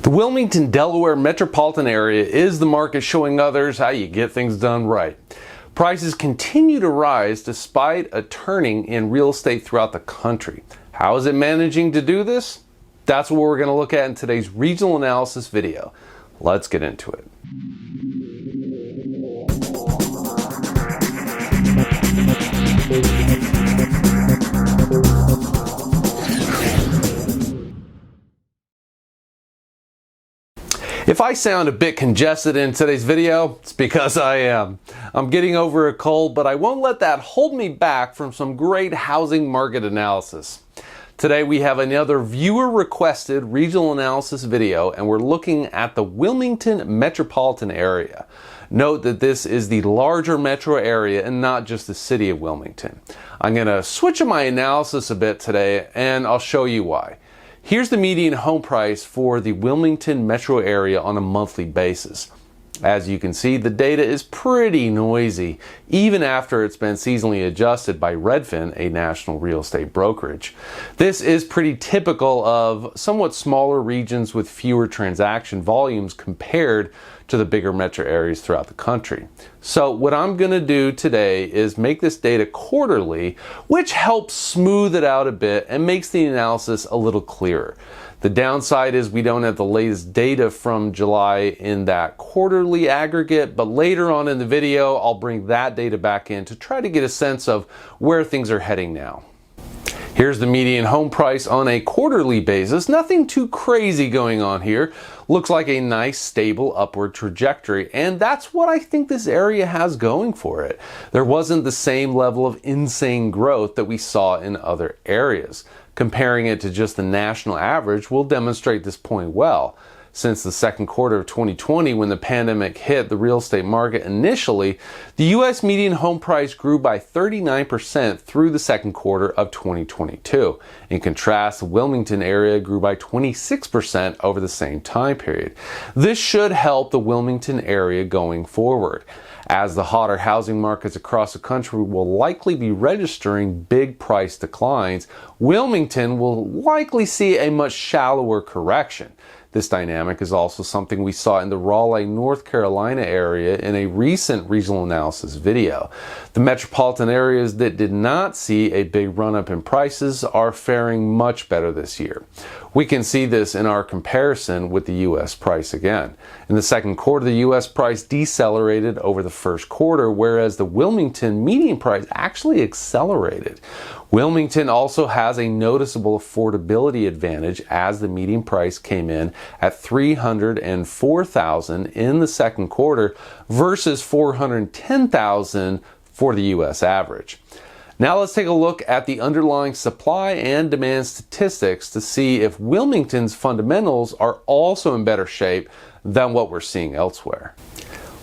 The Wilmington, Delaware metropolitan area is the market showing others how you get things done right. Prices continue to rise despite a turning in real estate throughout the country. How is it managing to do this? That's what we're going to look at in today's regional analysis video. Let's get into it. If I sound a bit congested in today's video, it's because I am. I'm getting over a cold, but I won't let that hold me back from some great housing market analysis. Today we have another viewer-requested regional analysis video, and we're looking at the Wilmington metropolitan area. Note that this is the larger metro area and not just the city of Wilmington. I'm going to switch up my analysis a bit today, and I'll show you why. Here's the median home price for the Wilmington metro area on a monthly basis. As you can see, the data is pretty noisy, even after it's been seasonally adjusted by Redfin, a national real estate brokerage. This is pretty typical of somewhat smaller regions with fewer transaction volumes compared to the bigger metro areas throughout the country. So what I'm going to do today is make this data quarterly, which helps smooth it out a bit and makes the analysis a little clearer. The downside is we don't have the latest data from July in that quarterly aggregate, but later on in the video, I'll bring that data back in to try to get a sense of where things are heading now. Here's the median home price on a quarterly basis. Nothing too crazy going on here. Looks like a nice, stable upward trajectory, and that's what I think this area has going for it. There wasn't the same level of insane growth that we saw in other areas. Comparing it to just the national average will demonstrate this point well. Since the second quarter of 2020, when the pandemic hit the real estate market initially, the U.S. median home price grew by 39% through the second quarter of 2022. In contrast, the Wilmington area grew by 26% over the same time period. This should help the Wilmington area going forward, as the hotter housing markets across the country will likely be registering big price declines. Wilmington will likely see a much shallower correction. This dynamic is also something we saw in the Raleigh, North Carolina area in a recent regional analysis video. The metropolitan areas that did not see a big run-up in prices are faring much better this year. We can see this in our comparison with the U.S. price again. In the second quarter, the U.S. price decelerated over the first quarter, whereas the Wilmington median price actually accelerated. Wilmington also has a noticeable affordability advantage, as the median price came in at $304,000 in the second quarter versus $410,000 for the U.S. average. Now let's take a look at the underlying supply and demand statistics to see if Wilmington's fundamentals are also in better shape than what we're seeing elsewhere.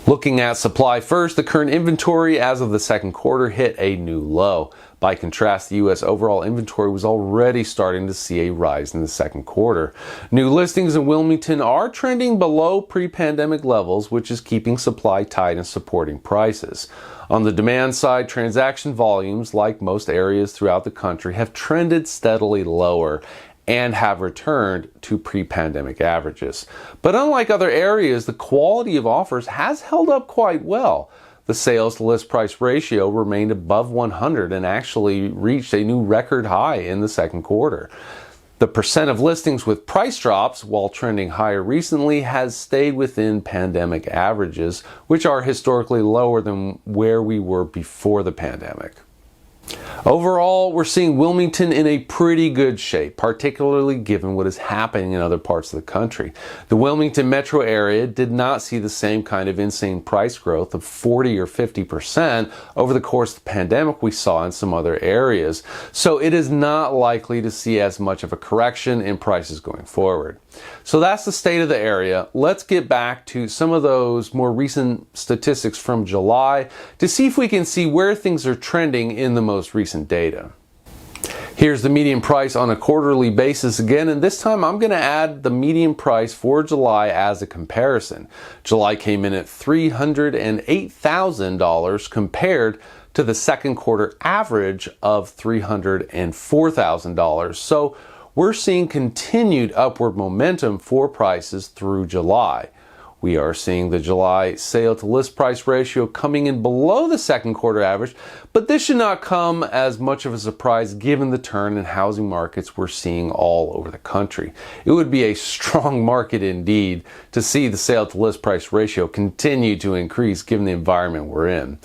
Looking at supply first, the current inventory as of the second quarter hit a new low. By contrast, the U.S. overall inventory was already starting to see a rise in the second quarter. New listings in Wilmington are trending below pre-pandemic levels, which is keeping supply tight and supporting prices. On the demand side, transaction volumes, like most areas throughout the country, have trended steadily lower and have returned to pre-pandemic averages. But unlike other areas, the quality of offers has held up quite well. The sales to list price ratio remained above 100 and actually reached a new record high in the second quarter. The percent of listings with price drops, while trending higher recently, has stayed within pandemic averages, which are historically lower than where we were before the pandemic. Overall, we're seeing Wilmington in a pretty good shape, particularly given what is happening in other parts of the country. The Wilmington metro area did not see the same kind of insane price growth of 40 or 50% over the course of the pandemic we saw in some other areas, so it is not likely to see as much of a correction in prices going forward. So that's the state of the area. Let's get back to some of those more recent statistics from July to see if we can see where things are trending in the most recent data. Here's the median price on a quarterly basis again, and this time I'm going to add the median price for July as a comparison. July came in at $308,000 compared to the second quarter average of $304,000. So we're seeing continued upward momentum for prices through July. We are seeing the July sale to list price ratio coming in below the second quarter average, but this should not come as much of a surprise given the turn in housing markets we're seeing all over the country. It would be a strong market indeed to see the sale to list price ratio continue to increase given the environment we're in.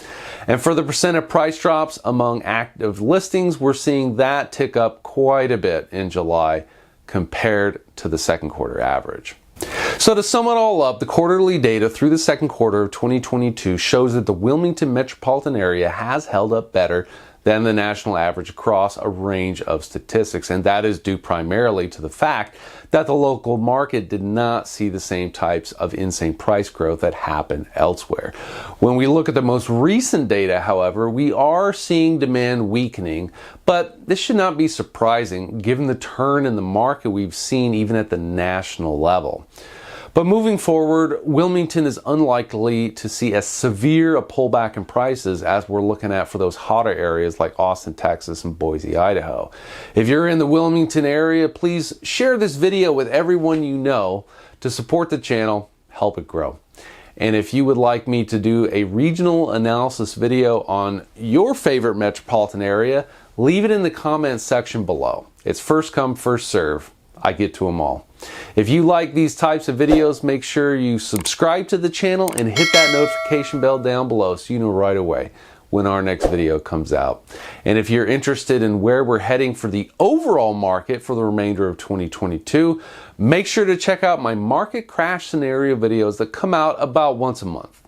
And for the percent of price drops among active listings, we're seeing that tick up quite a bit in July compared to the second quarter average. So to sum it all up, the quarterly data through the second quarter of 2022 shows that the Wilmington metropolitan area has held up better than the national average across a range of statistics, and that is due primarily to the fact that the local market did not see the same types of insane price growth that happened elsewhere. When we look at the most recent data, however, we are seeing demand weakening, but this should not be surprising given the turn in the market we've seen even at the national level. But moving forward, Wilmington is unlikely to see as severe a pullback in prices as we're looking at for those hotter areas like Austin, Texas, and Boise, Idaho. If you're in the Wilmington area, please share this video with everyone you know to support the channel, help it grow. And if you would like me to do a regional analysis video on your favorite metropolitan area, leave it in the comments section below. It's first come, first serve. I get to them all. If you like these types of videos, make sure you subscribe to the channel and hit that notification bell down below so you know right away when our next video comes out. And if you're interested in where we're heading for the overall market for the remainder of 2022, make sure to check out my market crash scenario videos that come out about once a month.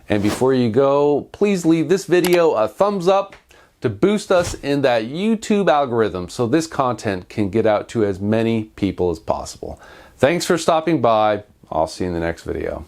And before you go, please leave this video a thumbs up to boost us in that YouTube algorithm so this content can get out to as many people as possible. Thanks for stopping by. I'll see you in the next video.